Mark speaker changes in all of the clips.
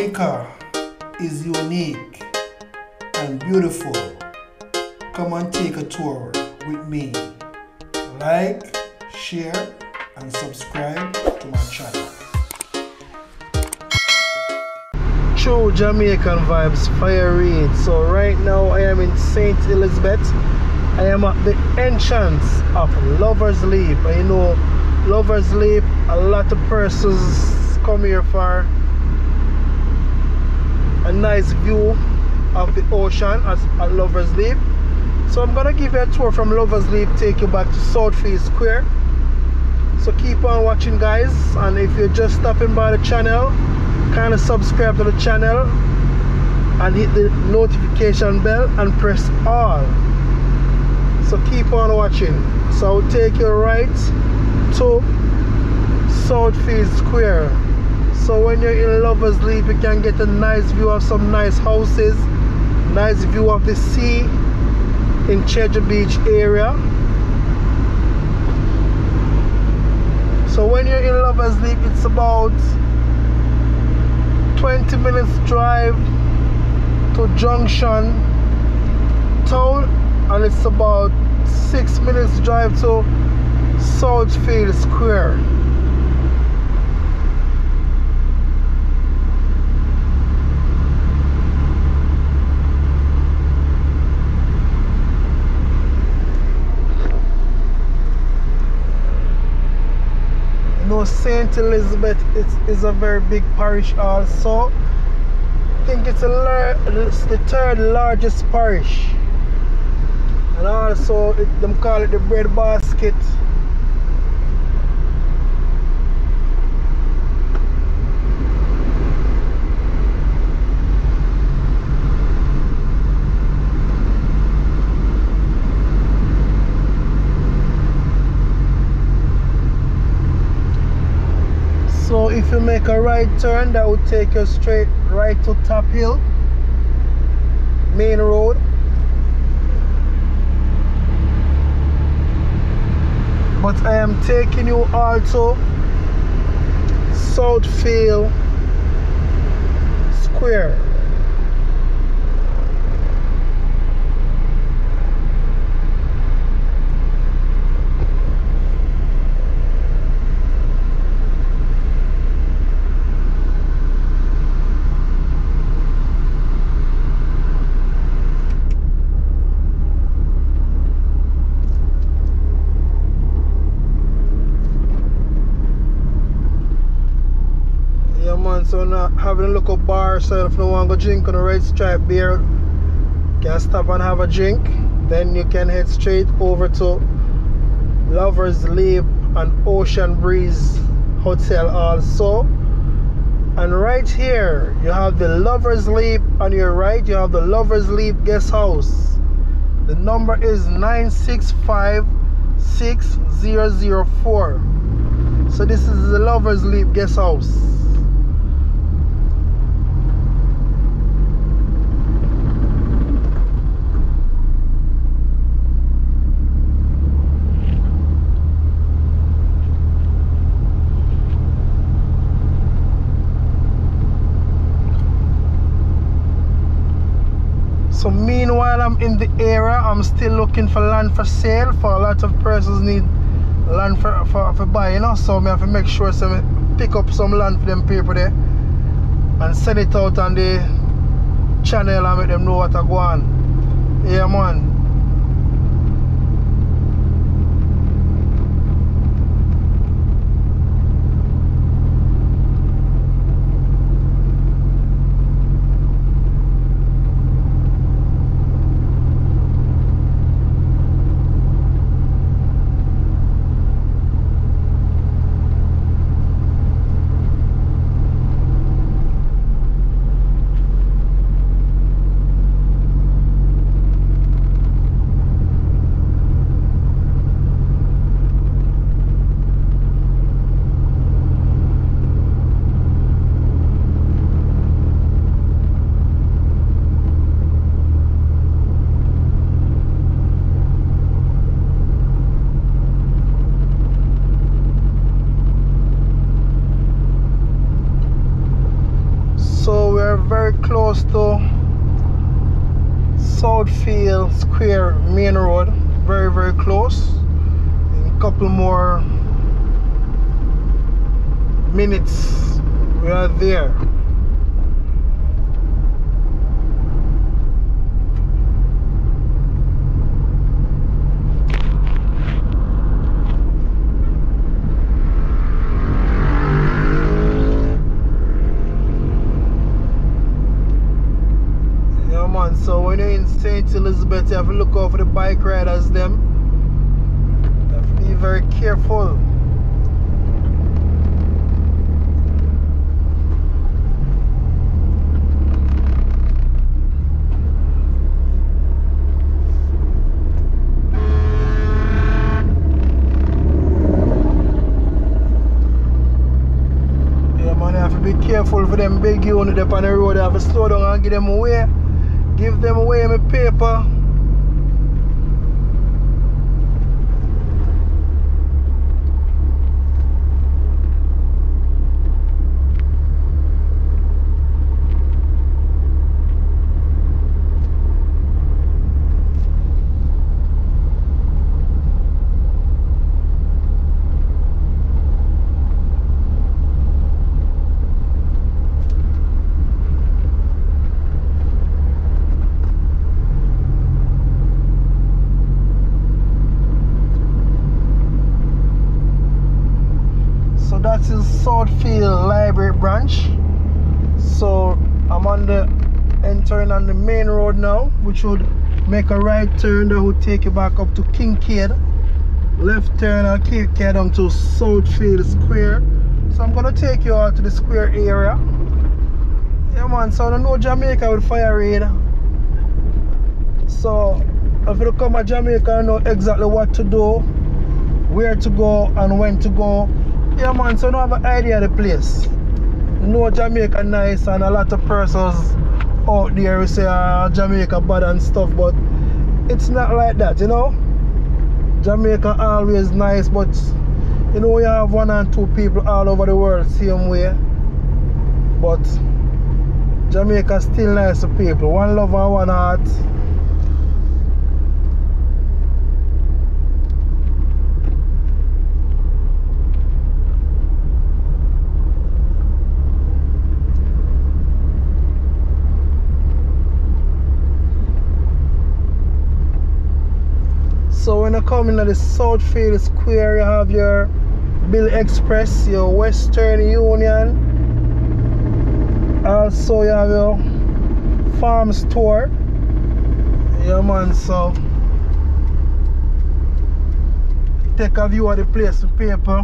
Speaker 1: Jamaica is unique and beautiful. Come and take a tour with me. Like, share, and subscribe to my channel. True Jamaican Vibes, Fire Reid. So right now I am in St. Elizabeth. I am at the entrance of Lover's Leap. And you know, Lover's Leap, a lot of persons come here for a nice view of the ocean at Lover's Leap. So I'm gonna give you a tour from Lover's Leap, take you back to Southfield Square. So keep on watching, guys, and if you're just stopping by the channel, kind of subscribe to the channel and hit the notification bell and press all. So keep on watching. So I'll take you right to Southfield Square. So when you're in Lover's Leap, you can get a nice view of some nice houses, nice view of the sea in Treasure Beach area. So when you're in Lover's Leap, it's about 20 minutes drive to Junction Town, and it's about 6 minutes drive to Southfield Square. St. Elizabeth is a very big parish also. I think it's the third largest parish, and also them call it the bread basket. So if you make a right turn, that would take you straight right to Top Hill main road. But I am taking you also Southfield Square. So now having a local bar, so if you want to go drink on a red stripe beer, you can stop and have a drink. Then you can head straight over to Lover's Leap and Ocean Breeze Hotel also. And right here you have the Lover's Leap. On your right you have the Lover's Leap guest house. The number is 9656004. So this is the Lover's Leap guest house. So meanwhile I'm in the area, I'm still looking for land for sale. For a lot of persons need land for buy, you know. So I have to make sure so pick up some land for them people there and send it out on the channel and make them know what I go on. Yeah, man. are very close to Southfield Square main road. Very, very close. In a couple more minutes, we are there. So when you're in St. Elizabeth, you have to look out for the bike riders them. You have to be very careful. Yeah man, you have to be careful for them big units up on the road. You have to slow down and give them away. Give them away my paper. That is Southfield Library branch. So I'm on the entering on the main road now, which would make a right turn that would take you back up to Kinkead. Left turn and Kinkead down to Southfield Square. So I'm gonna take you out to the square area. Yeah man, so I don't know Jamaica with Fire Reid. So if you come to Jamaica, I know exactly what to do, where to go and when to go. Yeah man, so I don't have an idea of the place. No, Jamaica nice and a lot of persons out there who say Jamaica bad and stuff, but it's not like that, you know. Jamaica always nice, but you know you have one and two people all over the world same way. But Jamaica still nice to people. One love and one heart. So when you come into the Southfield Square, you have your Bill Express, your Western Union. Also you have your farm store. Yeah man, so take a view of the place with paper.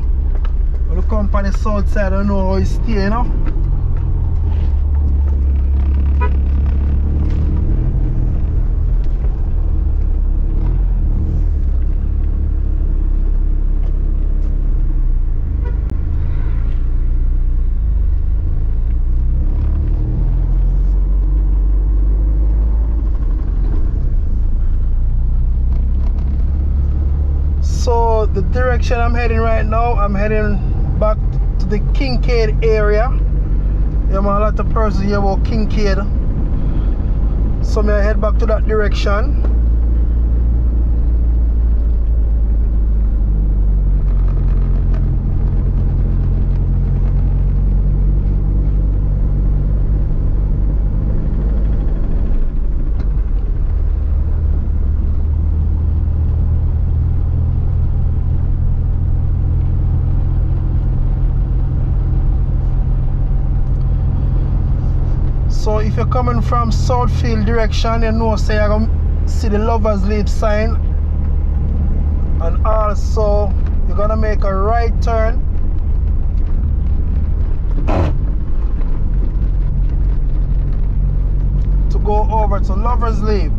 Speaker 1: When you come on the south side, you know how you stay, you know. So the direction I'm heading right now, I'm heading back to the Kinkead area. Yeah man, a lot of persons here about Kinkead. So I head back to that direction. So if you're coming from Southfield direction, you know, say you're going to see the Lovers Leap sign, and also you're going to make a right turn to go over to Lovers Leap.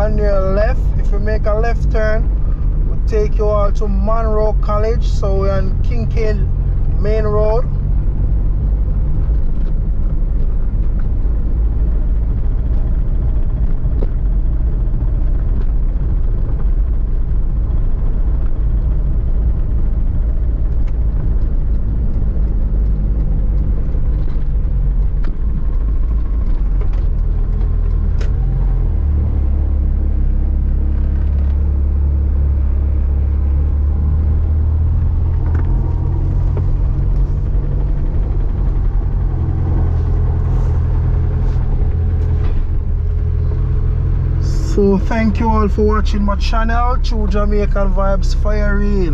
Speaker 1: on your left. If you make a left turn, we'll take you all to Monroe College. So we're on Kinkead Main Road. So thank you all for watching my channel, True Jamaican Vibes, Fire Reid.